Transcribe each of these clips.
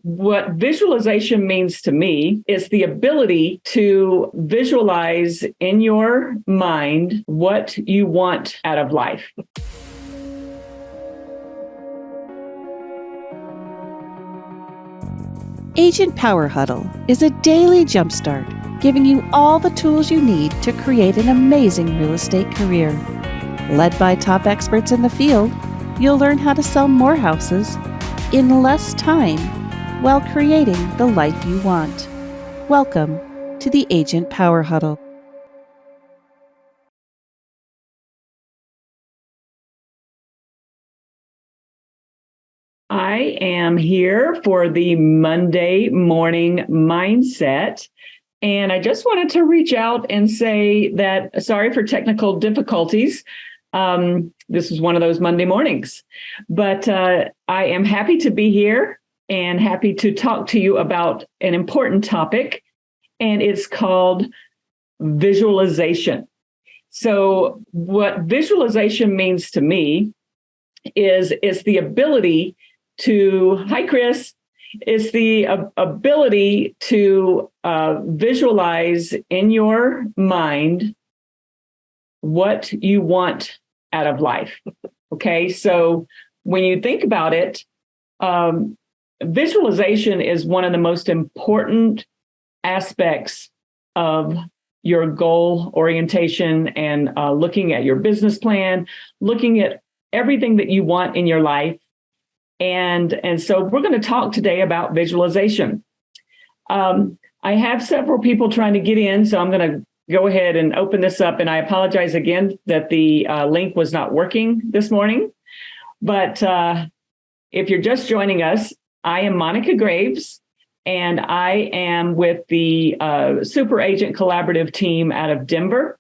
What visualization means to me is the ability to visualize in your mind what you want out of life. Agent Power Huddle is a daily jumpstart, giving you all the tools you need to create an amazing real estate career. Led by top experts in the field, you'll learn how to sell more houses in less time while creating the life you want. Welcome to the Agent Power Huddle. I am here for the Monday morning mindset. And I just wanted to reach out and say that sorry for technical difficulties. This is one of those Monday mornings, but I am happy to be here and happy to talk to you about an important topic, and it's called visualization. So what visualization means to me is the ability to, hi, Chris, is the ability to visualize in your mind what you want out of life. Okay, so when you think about it, visualization is one of the most important aspects of your goal orientation and looking at your business plan, looking at everything that you want in your life. And so we're going to talk today about visualization. I have several people trying to get in, so I'm going to go ahead and open this up. And I apologize again that the link was not working this morning. But if you're just joining us, I am Monica Graves, and I am with the Super Agent Collaborative team out of Denver.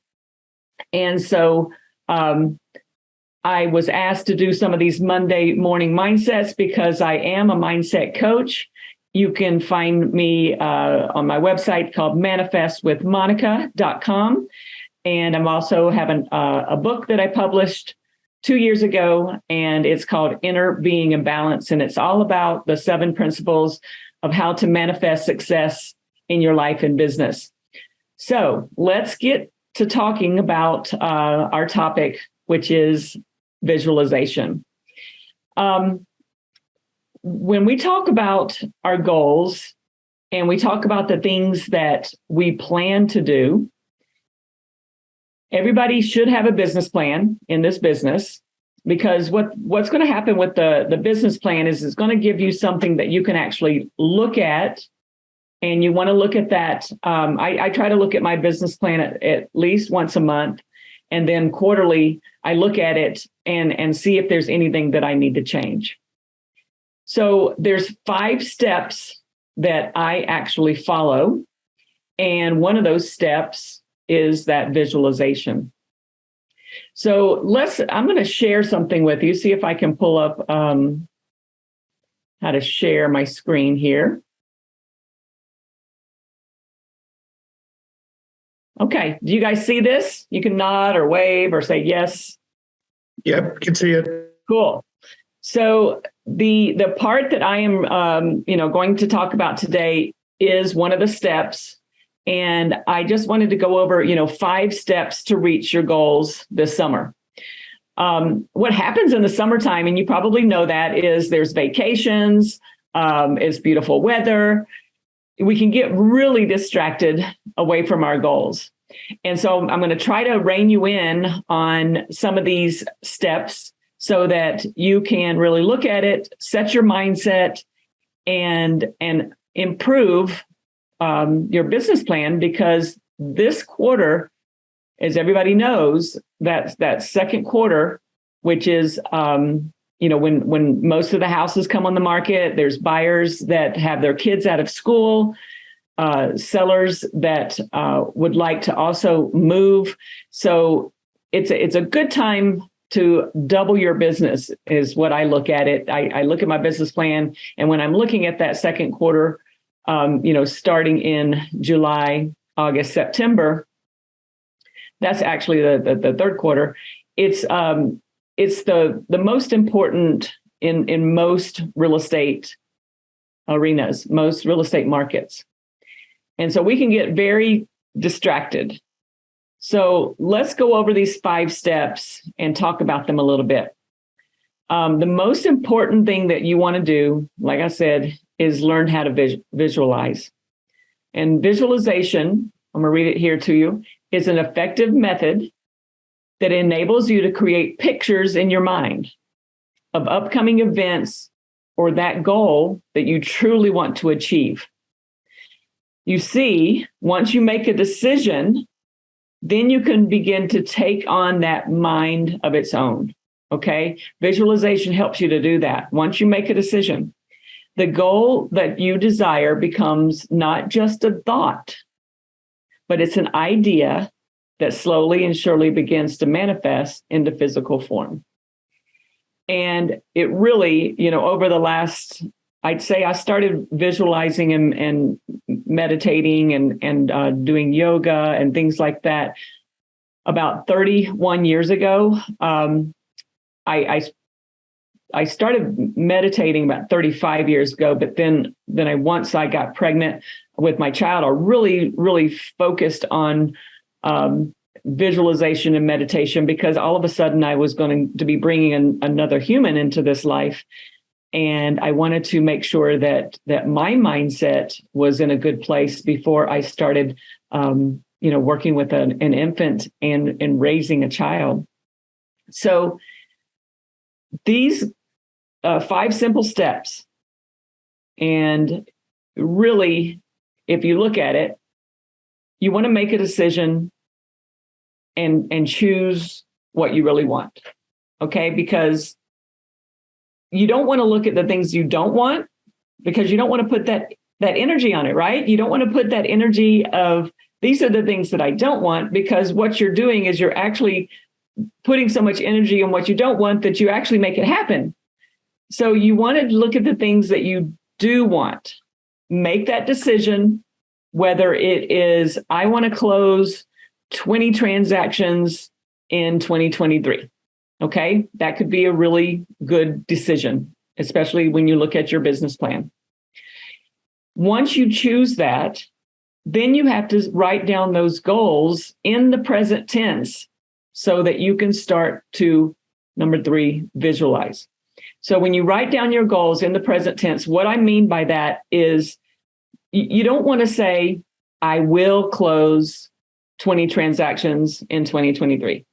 And so I was asked to do some of these Monday morning mindsets because I am a mindset coach. You can find me on my website called manifestwithmonica.com. And I'm also having a book that I published 2 years ago, and it's called Inner Being and Balance. And it's all about the 7 principles of how to manifest success in your life and business. So let's get to talking about our topic, which is visualization. When we talk about our goals and we talk about the things that we plan to do, everybody should have a business plan in this business, because what's going to happen with the business plan is it's going to give you something that you can actually look at. And you want to look at that. I try to look at my business plan at least once a month. And then quarterly, I look at it and see if there's anything that I need to change. So there's 5 steps that I actually follow. And one of those steps is that visualization. So I'm going to share something with you, see if I can pull up how to share my screen here. Okay, do you guys see this? You can nod or wave or say yes. Yep, can see it. Cool. So the part that I am going to talk about today is one of the steps, and I just wanted to go over 5 steps to reach your goals this summer. What happens in the summertime, and you probably know that, is there's vacations, it's beautiful weather. We can get really distracted away from our goals. And so I'm going to try to rein you in on some of these steps so that you can really look at it, set your mindset, and improve your business plan, because this quarter, as everybody knows, that second quarter, which is when most of the houses come on the market, there's buyers that have their kids out of school, sellers that would like to also move. So it's a good time to double your business is what I look at it. I look at my business plan, and when I'm looking at that second quarter, starting in July, August, September, that's actually the third quarter. It's the most important in most real estate arenas, most real estate markets. And so we can get very distracted. So let's go over these 5 steps and talk about them a little bit. The most important thing that you want to do, like I said, is learn how to visualize. And visualization, I'm going to read it here to you, is an effective method that enables you to create pictures in your mind of upcoming events or that goal that you truly want to achieve. You see, once you make a decision, then you can begin to take on that mind of its own. Okay? Visualization helps you to do that. Once you make a decision, the goal that you desire becomes not just a thought, but it's an idea that slowly and surely begins to manifest into physical form. And it really, over the last, I'd say I started visualizing and meditating and doing yoga and things like that about 31 years ago. I started meditating about 35 years ago, but then once I got pregnant with my child, I really focused on visualization and meditation, because all of a sudden I was going to be bringing another human into this life. And I wanted to make sure that my mindset was in a good place before I started, working with an infant and raising a child. So these 5 simple steps, and really, if you look at it, you want to make a decision and choose what you really want, okay? Because you don't want to look at the things you don't want, because you don't want to put that energy on it, right? You don't want to put that energy of, these are the things that I don't want, because what you're doing is you're actually putting so much energy on what you don't want that you actually make it happen. So you want to look at the things that you do want. Make that decision, whether it is, I want to close 20 transactions in 2023. Okay, that could be a really good decision, especially when you look at your business plan. Once you choose that, then you have to write down those goals in the present tense so that you can start to, number 3, visualize. So when you write down your goals in the present tense, what I mean by that is you don't want to say, I will close 20 transactions in 2023.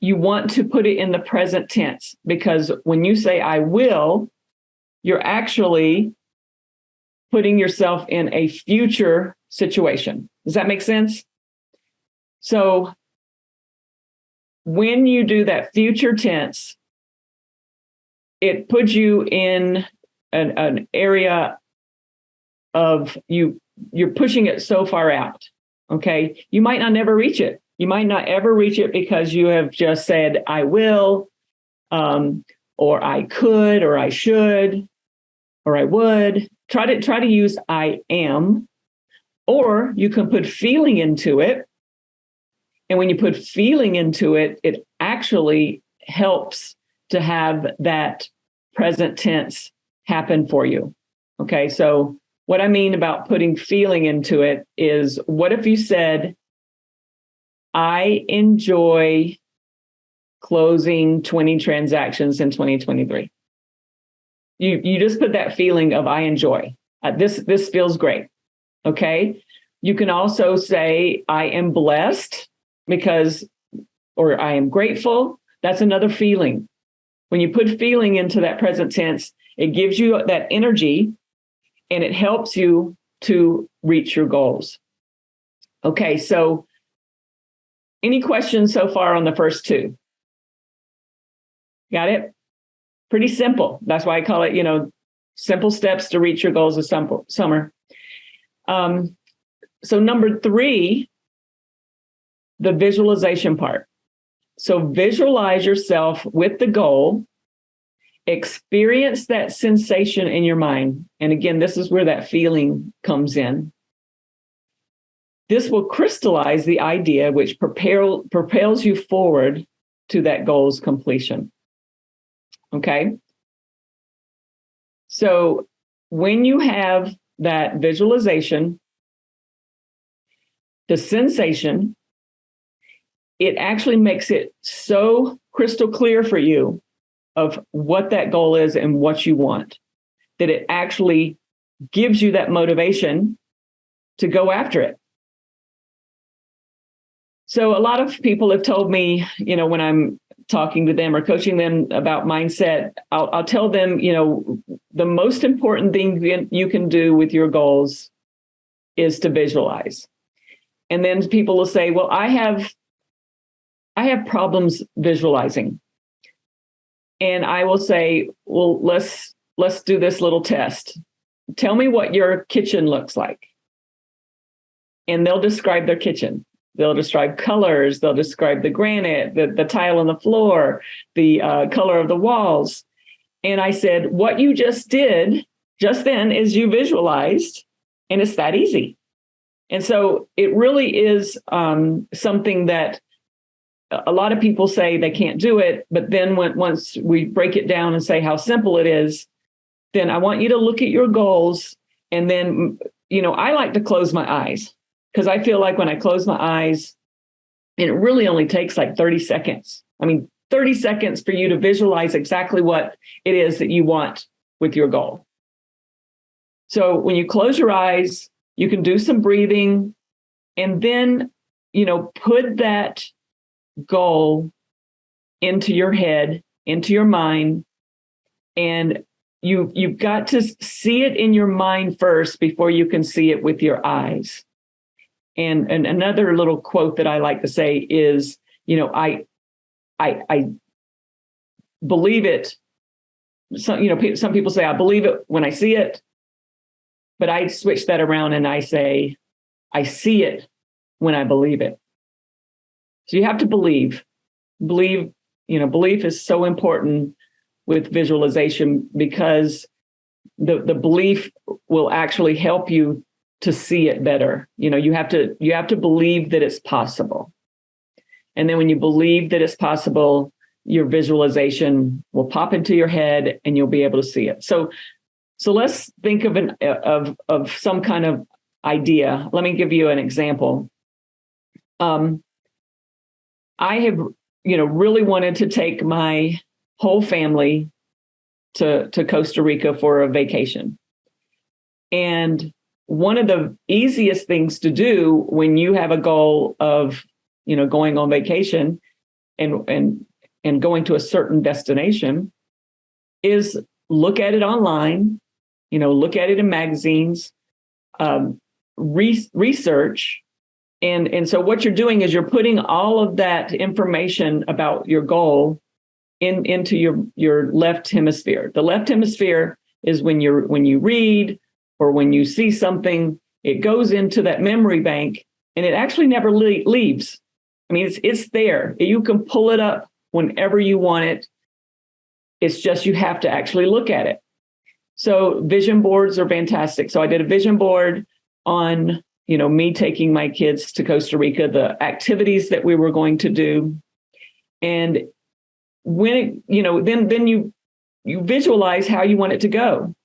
You want to put it in the present tense, because when you say I will, you're actually putting yourself in a future situation. Does that make sense? So when you do that future tense, it puts you in an area of you're pushing it so far out. Okay, you might not never reach it. You might not ever reach it because you have just said, I will, or I could, or I should, or I would. Try to use I am, or you can put feeling into it. And when you put feeling into it, it actually helps to have that present tense happen for you. Okay, so what I mean about putting feeling into it is, what if you said, I enjoy closing 20 transactions in 2023. You just put that feeling of I enjoy. This feels great. Okay. You can also say I am blessed or I am grateful. That's another feeling. When you put feeling into that present tense, it gives you that energy and it helps you to reach your goals. Okay. So any questions so far on the first 2? Got it? Pretty simple. That's why I call it, simple steps to reach your goals of summer. So number 3, the visualization part. So visualize yourself with the goal, experience that sensation in your mind. And again, this is where that feeling comes in. This will crystallize the idea which propels you forward to that goal's completion. Okay? So when you have that visualization, the sensation, it actually makes it so crystal clear for you of what that goal is and what you want, that it actually gives you that motivation to go after it. So a lot of people have told me, when I'm talking to them or coaching them about mindset, I'll tell them, the most important thing you can do with your goals is to visualize. And then people will say, well, I have problems visualizing. And I will say, well, let's do this little test. Tell me what your kitchen looks like. And they'll describe their kitchen. They'll describe colors. They'll describe the granite, the tile on the floor, the color of the walls. And I said, what you just did just then is you visualized, and it's that easy. And so it really is something that a lot of people say they can't do it. But then once we break it down and say how simple it is, then I want you to look at your goals. And then, I like to close my eyes, because I feel like when I close my eyes, and it really only takes like 30 seconds. 30 seconds for you to visualize exactly what it is that you want with your goal. So when you close your eyes, you can do some breathing, and then, put that goal into your head, into your mind, and you've got to see it in your mind first before you can see it with your eyes. And another little quote that I like to say is, I believe it. Some people say I believe it when I see it, but I switch that around and I say I see it when I believe it. So you have to believe. Belief is so important with visualization, because the belief will actually help you to see it better. You have to believe that it's possible. And then when you believe that it's possible, your visualization will pop into your head and you'll be able to see it. So let's think of some kind of idea. Let me give you an example. I have, really wanted to take my whole family to Costa Rica for a vacation. And one of the easiest things to do when you have a goal of, going on vacation and going to a certain destination is look at it online, look at it in magazines, research. And so what you're doing is you're putting all of that information about your goal into your left hemisphere. The left hemisphere is when you read or when you see something, it goes into that memory bank and it actually never leaves. It's there. You can pull it up whenever you want it. It's just you have to actually look at it. So vision boards are fantastic. So I did a vision board on me taking my kids to Costa Rica, the activities that we were going to do. And when then you visualize how you want it to go.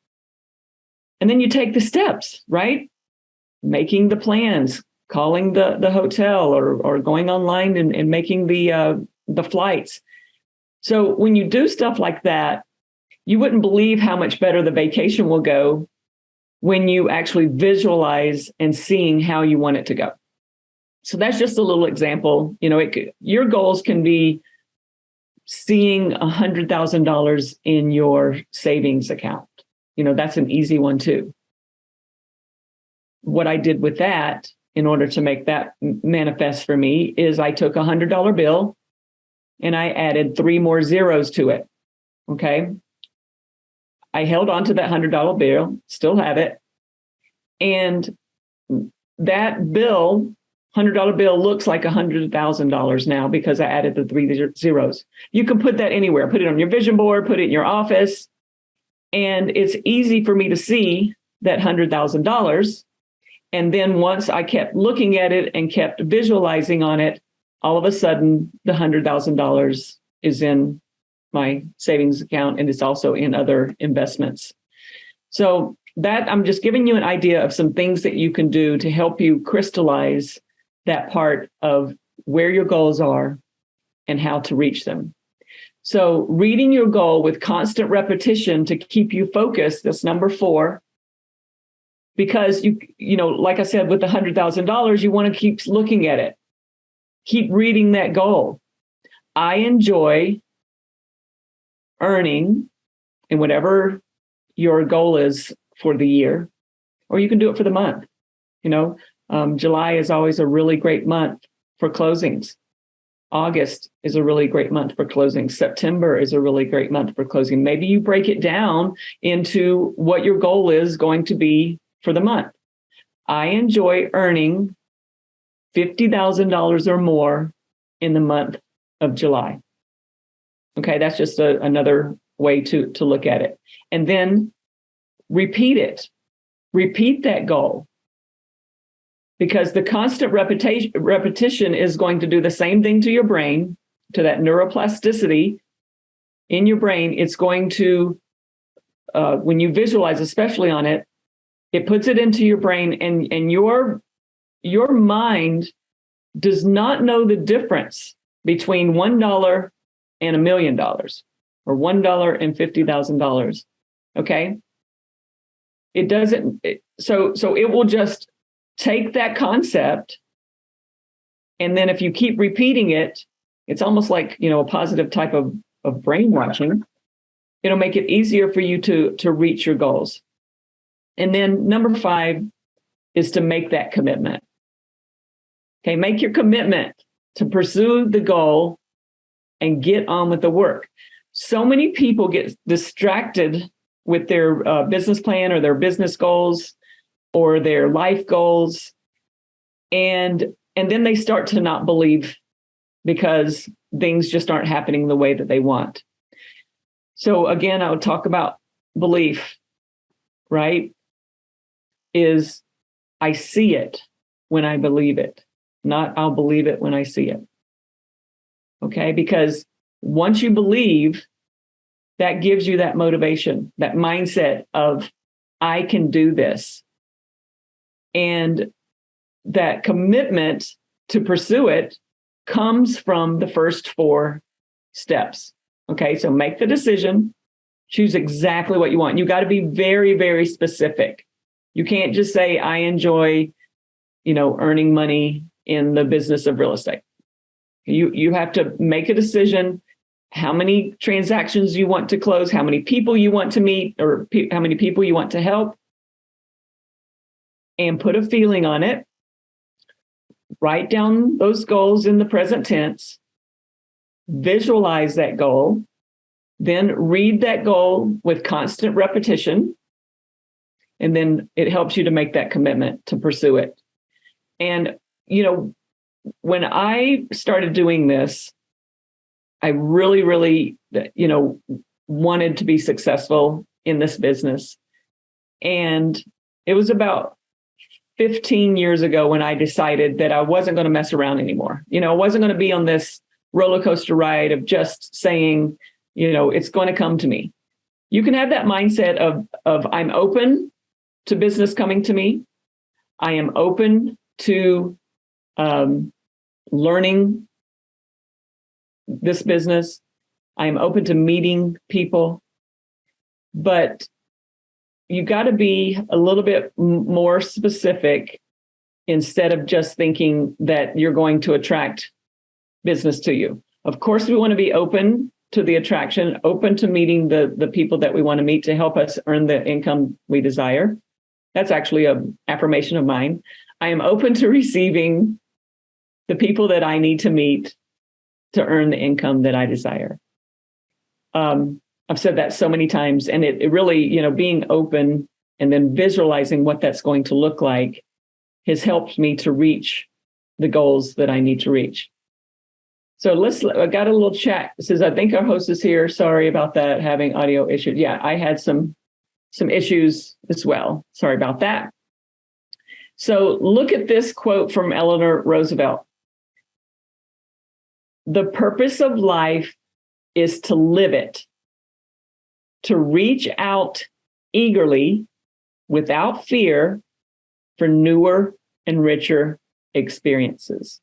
And then you take the steps, right? Making the plans, calling the hotel or going online and making the flights. So when you do stuff like that, you wouldn't believe how much better the vacation will go when you actually visualize and seeing how you want it to go. So that's just a little example. Your goals can be seeing $100,000 in your savings account. That's an easy one too. What I did with that in order to make that manifest for me is I took a $100 bill and I added 3 more zeros to it. Okay. I held on to that $100 bill, still have it. And that bill, $100 bill, looks like $100,000 now because I added the 3 zeros. You can put that anywhere, put it on your vision board, put it in your office. And it's easy for me to see that $100,000. And then once I kept looking at it and kept visualizing on it, all of a sudden the $100,000 is in my savings account and it's also in other investments. So that I'm just giving you an idea of some things that you can do to help you crystallize that part of where your goals are and how to reach them. So reading your goal with constant repetition to keep you focused, that's number 4. Because you know, like I said, with the $100,000, you want to keep looking at it. Keep reading that goal. I enjoy earning in whatever your goal is for the year, or you can do it for the month. You know, July is always a really great month for closings. August is a really great month for closing. September is a really great month for closing. Maybe you break it down into what your goal is going to be for the month. I enjoy earning $50,000 or more in the month of July. Okay, that's just another way to look at it. And then repeat it. Repeat that goal. Because the constant repetition is going to do the same thing to your brain, to that neuroplasticity in your brain. It's going to, when you visualize, especially on it, it puts it into your brain, and your mind does not know the difference between $1 and $1 million or $1 and $50,000. Okay. It doesn't. So it will just take that concept, and then if you keep repeating it, it's almost like, you know, a positive type of brainwashing. It'll make it easier for you to reach your goals. And then number 5 is to make that commitment. Okay, make your commitment to pursue the goal and get on with the work. So many people get distracted with their business plan or their business goals or their life goals. And then they start to not believe because things just aren't happening the way that they want. So again, I would talk about belief, right? Is I see it when I believe it, not I'll believe it when I see it. Okay, because once you believe, that gives you that motivation, that mindset of I can do this. And that commitment to pursue it comes from the first 4 steps. Okay, so make the decision, choose exactly what you want. You got to be very, very specific. You can't just say, I enjoy, you know, earning money in the business of real estate. You have to make a decision, how many transactions you want to close, how many people you want to meet, or how many people you want to help, and put a feeling on it. Write down those goals in the present tense, visualize that goal, then read that goal with constant repetition, and then it helps you to make that commitment to pursue it. And, you know, when I started doing this, I really, really, you know, wanted to be successful in this business. And it was about 15 years ago when I decided that I wasn't going to mess around anymore. You know, I wasn't going to be on this roller coaster ride of just saying, you know, it's going to come to me. You can have that mindset of I'm open to business coming to me. I am open to learning this business. I am open to meeting people, but you got to be a little bit more specific instead of just thinking that you're going to attract business to you. Of course, we want to be open to the attraction, open to meeting the people that we want to meet to help us earn the income we desire. That's actually an affirmation of mine. I am open to receiving the people that I need to meet to earn the income that I desire. I've said that so many times, and it really, you know, being open and then visualizing what that's going to look like has helped me to reach the goals that I need to reach. So I got a little chat. It says, I think our host is here. Sorry about that, having audio issues. Yeah, I had some issues as well. Sorry about that. So look at this quote from Eleanor Roosevelt. The purpose of life is to live it, to reach out eagerly, without fear for newer and richer experiences.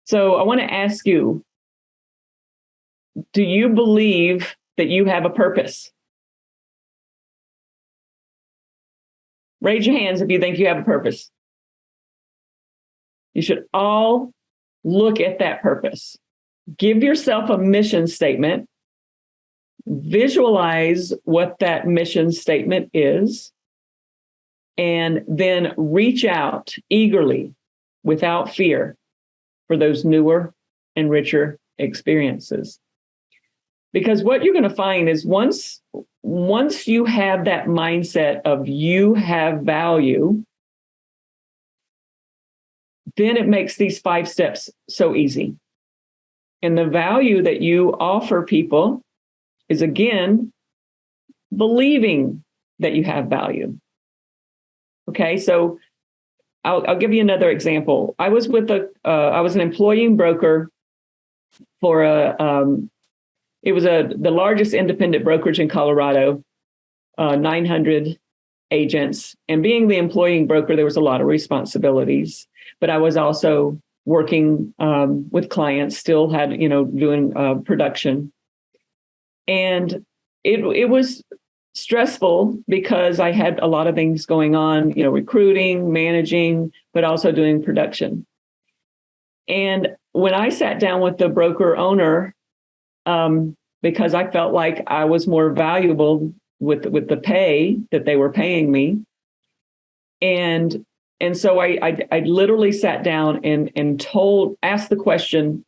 So I want to ask you, do you believe that you have a purpose? Raise your hands if you think you have a purpose. You should all look at that purpose. Give yourself a mission statement. Visualize what that mission statement is, and then reach out eagerly without fear for those newer and richer experiences. Because what you're going to find is once you have that mindset of you have value, then it makes these 5 steps so easy. And the value that you offer people is, again, believing that you have value. Okay, so I'll give you another example. I was an employing broker for the largest independent brokerage in Colorado, 900 agents. And being the employing broker, there was a lot of responsibilities, but I was also working with clients, still had, doing production. And it was stressful because I had a lot of things going on, recruiting, managing, but also doing production. And when I sat down with the broker owner, because I felt like I was more valuable with the pay that they were paying me, and so I literally sat down and asked the question,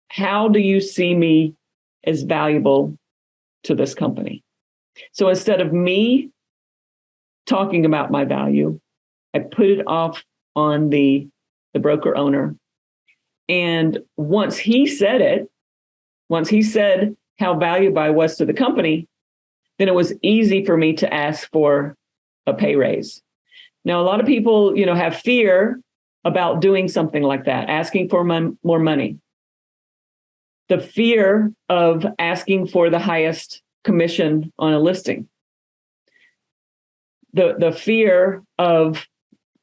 how do you see me as valuable to this company? So instead of me talking about my value, I put it off on the broker owner. And once he said how valuable I was to the company, then it was easy for me to ask for a pay raise. Now, a lot of people, have fear about doing something like that, asking for more money. The fear of asking for the highest commission on a listing. The fear of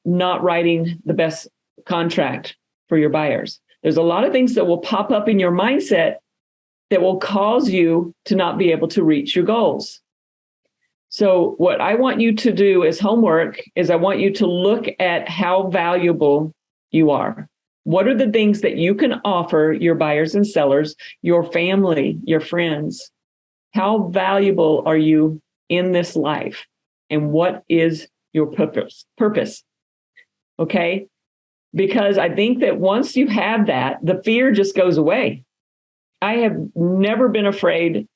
not writing the best contract for your buyers. There's a lot of things that will pop up in your mindset that will cause you to not be able to reach your goals. So what I want you to do as homework is I want you to look at how valuable you are. What are the things that you can offer your buyers and sellers, your family, your friends? How valuable are you in this life? And what is your purpose? Okay? Because I think that once you have that, the fear just goes away. I have never been afraid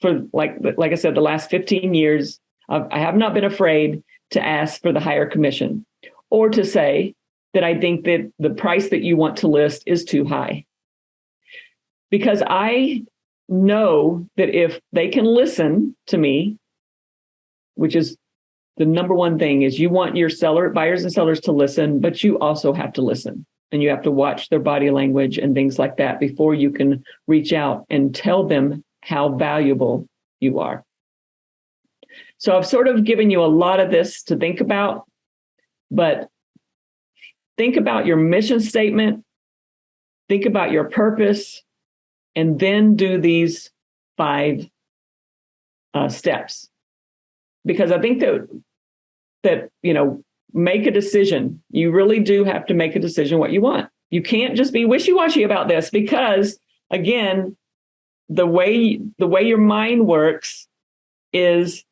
for, like I said, the last 15 years, I have not been afraid to ask for the higher commission or to say that I think that the price that you want to list is too high. Because I know that if they can listen to me, which is the number one thing, is you want your buyers and sellers to listen, but you also have to listen. And you have to watch their body language and things like that before you can reach out and tell them how valuable you are. So I've sort of given you a lot of this to think about, but think about your mission statement, think about your purpose, and then do these 5 steps. Because I think that make a decision. You really do have to make a decision what you want. You can't just be wishy-washy about this because, again, the way your mind works is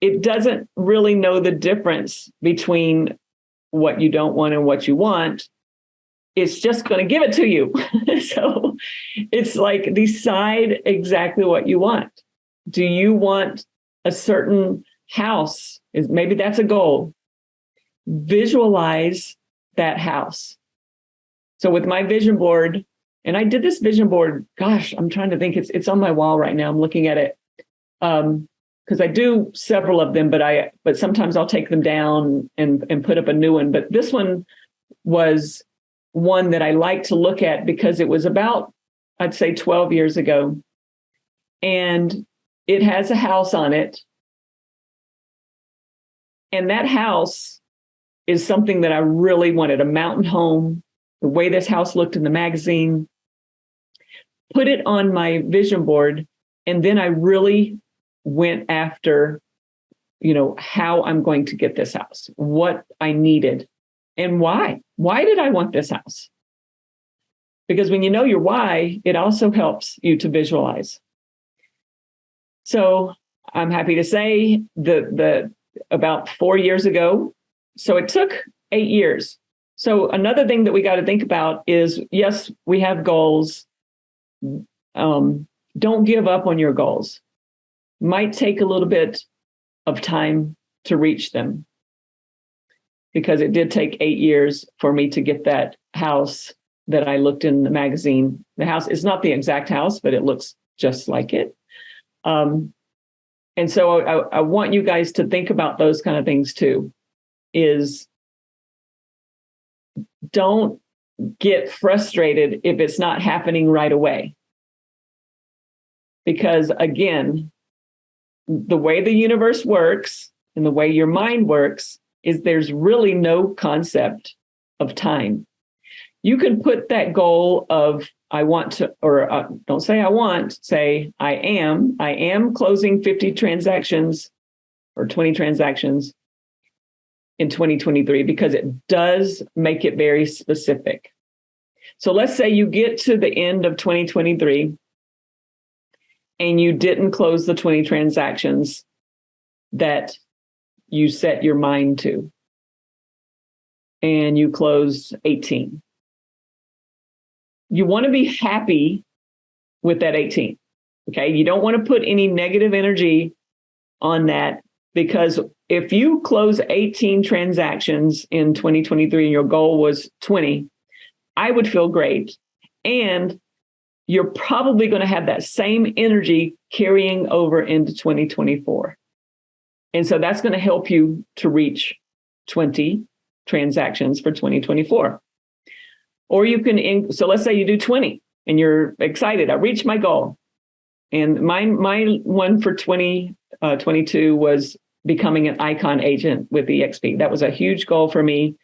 it doesn't really know the difference between what you don't want and what you want. It's just going to give it to you. So it's like, decide exactly what you want. Do you want a certain house? Maybe that's a goal. Visualize that house. So with my vision board, and I did this vision board, gosh, I'm trying to think, it's on my wall right now. I'm looking at it. Because I do several of them, but sometimes I'll take them down and put up a new one. But this one was one that I like to look at because it was about, I'd say 12 years ago. And it has a house on it. And that house is something that I really wanted, a mountain home, the way this house looked in the magazine, put it on my vision board. And then I really went after, how I'm going to get this house, what I needed, and why. Why did I want this house? Because when you know your why, it also helps you to visualize. So I'm happy to say that about 4 years ago, so it took 8 years. So another thing that we got to think about is, yes, we have goals. Don't give up on your goals. Might take a little bit of time to reach them, because it did take 8 years for me to get that house that I looked in the magazine. The house is not the exact house, but it looks just like it. And so I want you guys to think about those kind of things too, is don't get frustrated if it's not happening right away. Because again, the way the universe works and the way your mind works is there's really no concept of time. You can put that goal of I want to, or don't say I want, say I am closing 50 transactions or 20 transactions in 2023, because it does make it very specific. So let's say you get to the end of 2023 and you didn't close the 20 transactions that you set your mind to, and you closed 18. You want to be happy with that 18. Okay. You don't want to put any negative energy on that, because if you close 18 transactions in 2023 and your goal was 20, I would feel great. And you're probably going to have that same energy carrying over into 2024. And so that's going to help you to reach 20 transactions for 2024. Or you can, so let's say you do 20 and you're excited. I reached my goal. And my one for 2022 was becoming an icon agent with EXP. That was a huge goal for me.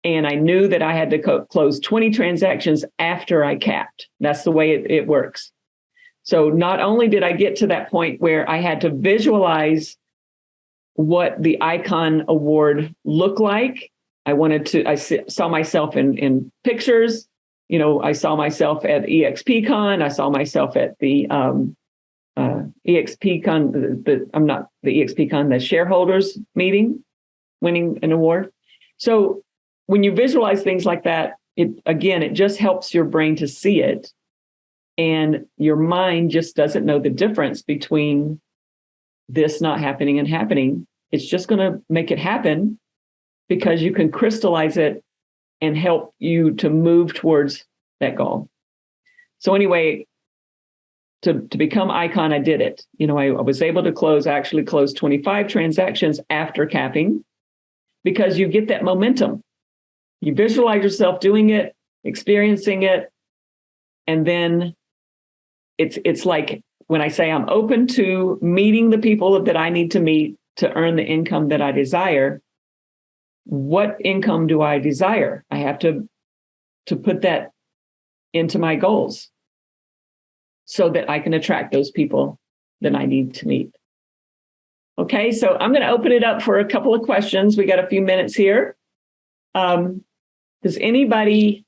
And I knew that I had to close 20 transactions after I capped. That's the way it works. So not only did I get to that point where I had to visualize what the icon award looked like, I saw myself in pictures. I saw myself at EXPCon. I saw myself at the EXPCon, I'm not the EXPCon, the shareholders meeting, winning an award. So when you visualize things like that, it just helps your brain to see it. And your mind just doesn't know the difference between this not happening and happening. It's just going to make it happen, because you can crystallize it and help you to move towards that goal. So anyway, to become icon, I did it. I was able to actually close 25 transactions after capping, because you get that momentum. You visualize yourself doing it, experiencing it, and then it's like when I say I'm open to meeting the people that I need to meet to earn the income that I desire. What income do I desire? I have to put that into my goals so that I can attract those people that I need to meet. Okay, so I'm going to open it up for a couple of questions. We got a few minutes here. Does anybody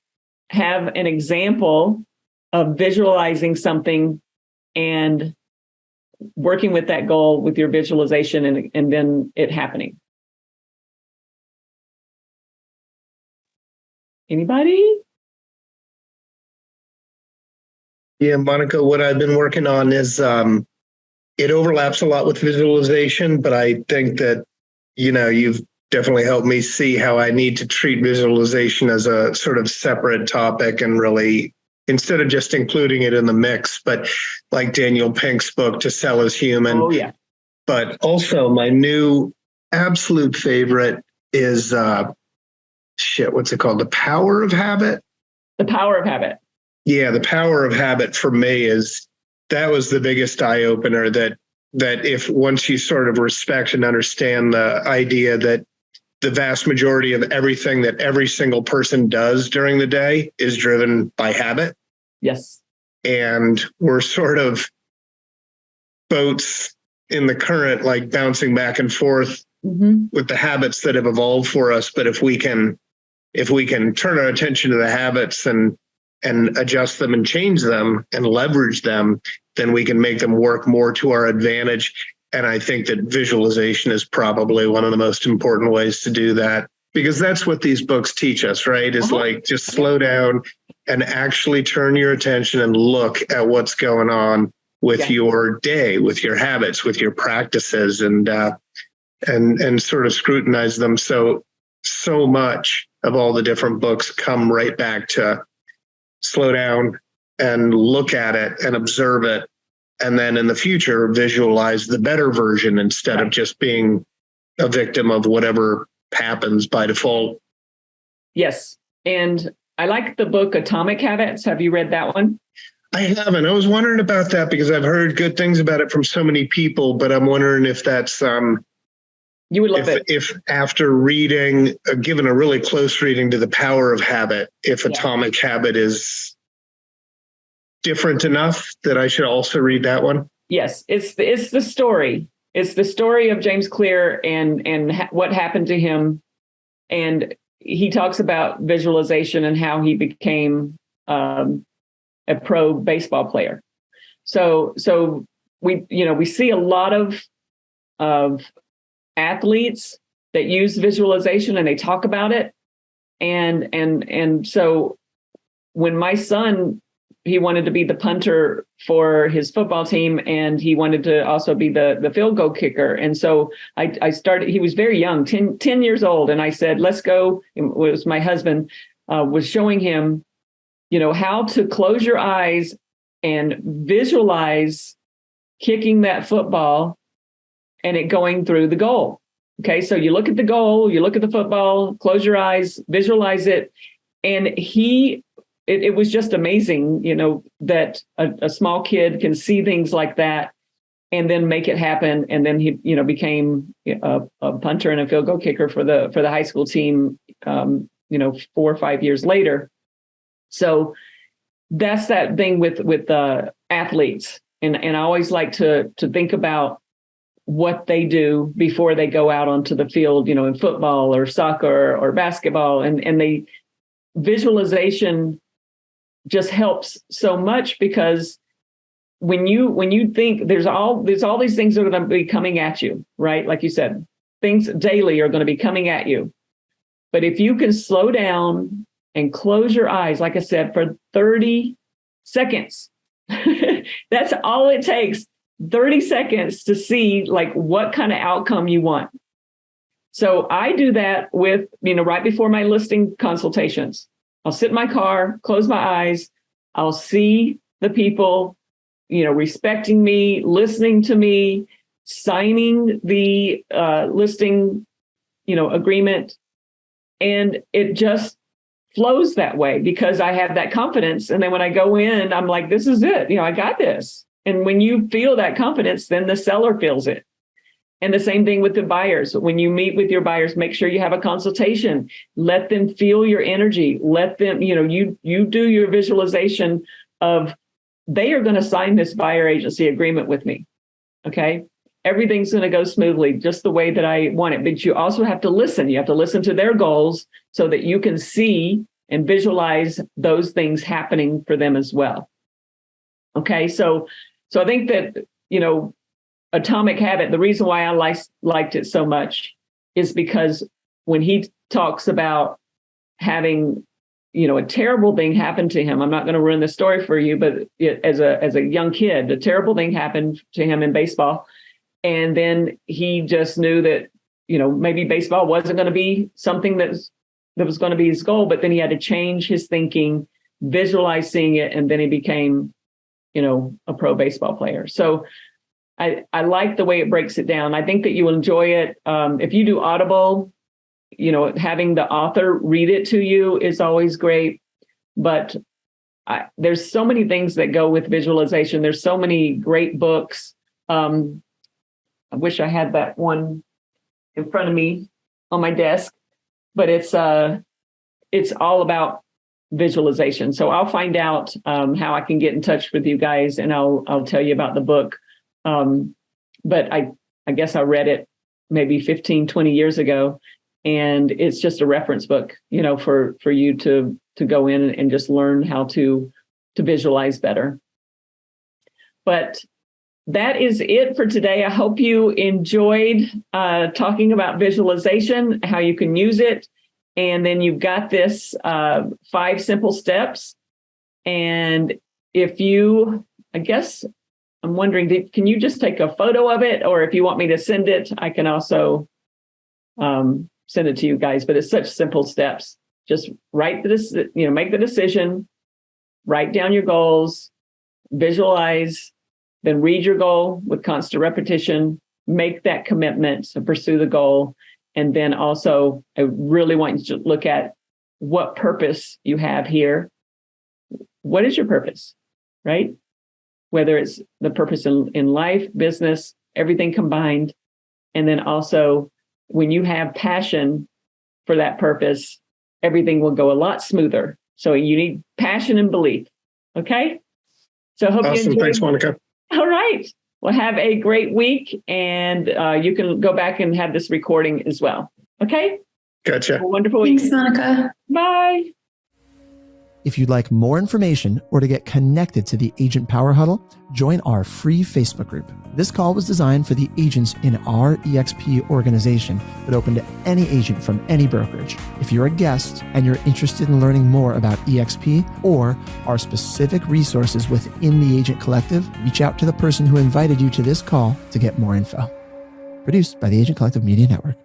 have an example of visualizing something and working with that goal with your visualization and then it happening? Anybody? Yeah, Monica, what I've been working on is it overlaps a lot with visualization, but I think that, you've definitely helped me see how I need to treat visualization as a sort of separate topic, and really, instead of just including it in the mix, but like Daniel Pink's book, To Sell is Human. Oh, yeah. But also my new absolute favorite is, what's it called? The Power of Habit? The Power of Habit. Yeah, The Power of Habit for me that was the biggest eye opener, that that if once you sort of respect and understand the idea that the vast majority of everything that every single person does during the day is driven by habit. Yes. And we're sort of boats in the current, like bouncing back and forth with the habits that have evolved for us. But if we can turn our attention to the habits and adjust them and change them and leverage them, then we can make them work more to our advantage. And I think that visualization is probably one of the most important ways to do that, because that's what these books teach us, right? Is like just slow down and actually turn your attention and look at what's going on with your day, with your habits, with your practices, and sort of scrutinize them. So much of all the different books come right back to slow down and look at it and observe it. And then in the future, visualize the better version instead of just being a victim of whatever happens by default. Yes. And I like the book Atomic Habits. Have you read that one? I haven't. I was wondering about that because I've heard good things about it from so many people, but I'm wondering if that's you would love it. If after reading, given a really close reading to The Power of Habit, if Atomic Habit is different enough that I should also read that one. Yes, it's the story. It's the story of James Clear and what happened to him, and he talks about visualization and how he became a pro baseball player. So we see a lot of athletes that use visualization and they talk about it, and so when my son, he wanted to be the punter for his football team, and he wanted to also be the field goal kicker. And so I started, he was very young, 10 years old. And I said, let's go. It was my husband was showing him, how to close your eyes and visualize kicking that football and it going through the goal. Okay. So you look at the goal, you look at the football, close your eyes, visualize it. And it was just amazing, that a small kid can see things like that and then make it happen. And then he, became a punter and a field goal kicker for the high school team, 4 or 5 years later. So that's that thing with athletes. And I always like to think about what they do before they go out onto the field, in football or soccer or basketball, and they visualization just helps so much, because when you think there's all these things that are going to be coming at you, right? Like you said, things daily are going to be coming at you. But if you can slow down and close your eyes, like I said, for 30 seconds, that's all it takes, 30 seconds to see like what kind of outcome you want. So I do that with, right before my listing consultations. I'll sit in my car, close my eyes. I'll see the people, respecting me, listening to me, signing the listing, agreement. And it just flows that way because I have that confidence. And then when I go in, I'm like, this is it. I got this. And when you feel that confidence, then the seller feels it. And the same thing with the buyers. When you meet with your buyers, make sure you have a consultation. Let them feel your energy. Let them, you do your visualization of they are going to sign this buyer agency agreement with me. Okay. Everything's going to go smoothly, just the way that I want it. But you also have to listen. You have to listen to their goals so that you can see and visualize those things happening for them as well. Okay. So I think that, Atomic Habit, the reason why I liked it so much is because when he talks about having, a terrible thing happen to him, I'm not going to ruin the story for you, but as a young kid, a terrible thing happened to him in baseball. And then he just knew that, maybe baseball wasn't going to be something that was going to be his goal, but then he had to change his thinking, visualize seeing it, and then he became, a pro baseball player. So I like the way it breaks it down. I think that you will enjoy it. If you do Audible, having the author read it to you is always great. But there's so many things that go with visualization. There's so many great books. I wish I had that one in front of me on my desk, but it's all about visualization. So I'll find out how I can get in touch with you guys, and I'll tell you about the book. But I guess I read it maybe 15, 20 years ago, and it's just a reference book, for you to go in and just learn how to visualize better. But that is it for today. I hope you enjoyed talking about visualization, how you can use it. And then you've got this 5 simple steps. And I guess I'm wondering, can you just take a photo of it? Or if you want me to send it, I can also send it to you guys. But it's such simple steps. Just make the decision, write down your goals, visualize, then read your goal with constant repetition, make that commitment to pursue the goal. And then also, I really want you to look at what purpose you have here. What is your purpose, right? Whether it's the purpose in life, business, everything combined. And then also, when you have passion for that purpose, everything will go a lot smoother. So you need passion and belief. Okay? So I hope you enjoyed. Thanks, Monica. All right. Well, have a great week, and you can go back and have this recording as well. Okay? Gotcha. Have a wonderful week. Thanks, Monica. Bye. If you'd like more information or to get connected to the Agent Power Huddle, join our free Facebook group. This call was designed for the agents in our EXP organization, but open to any agent from any brokerage. If you're a guest and you're interested in learning more about EXP or our specific resources within the Agent Collective, reach out to the person who invited you to this call to get more info. Produced by the Agent Collective Media Network.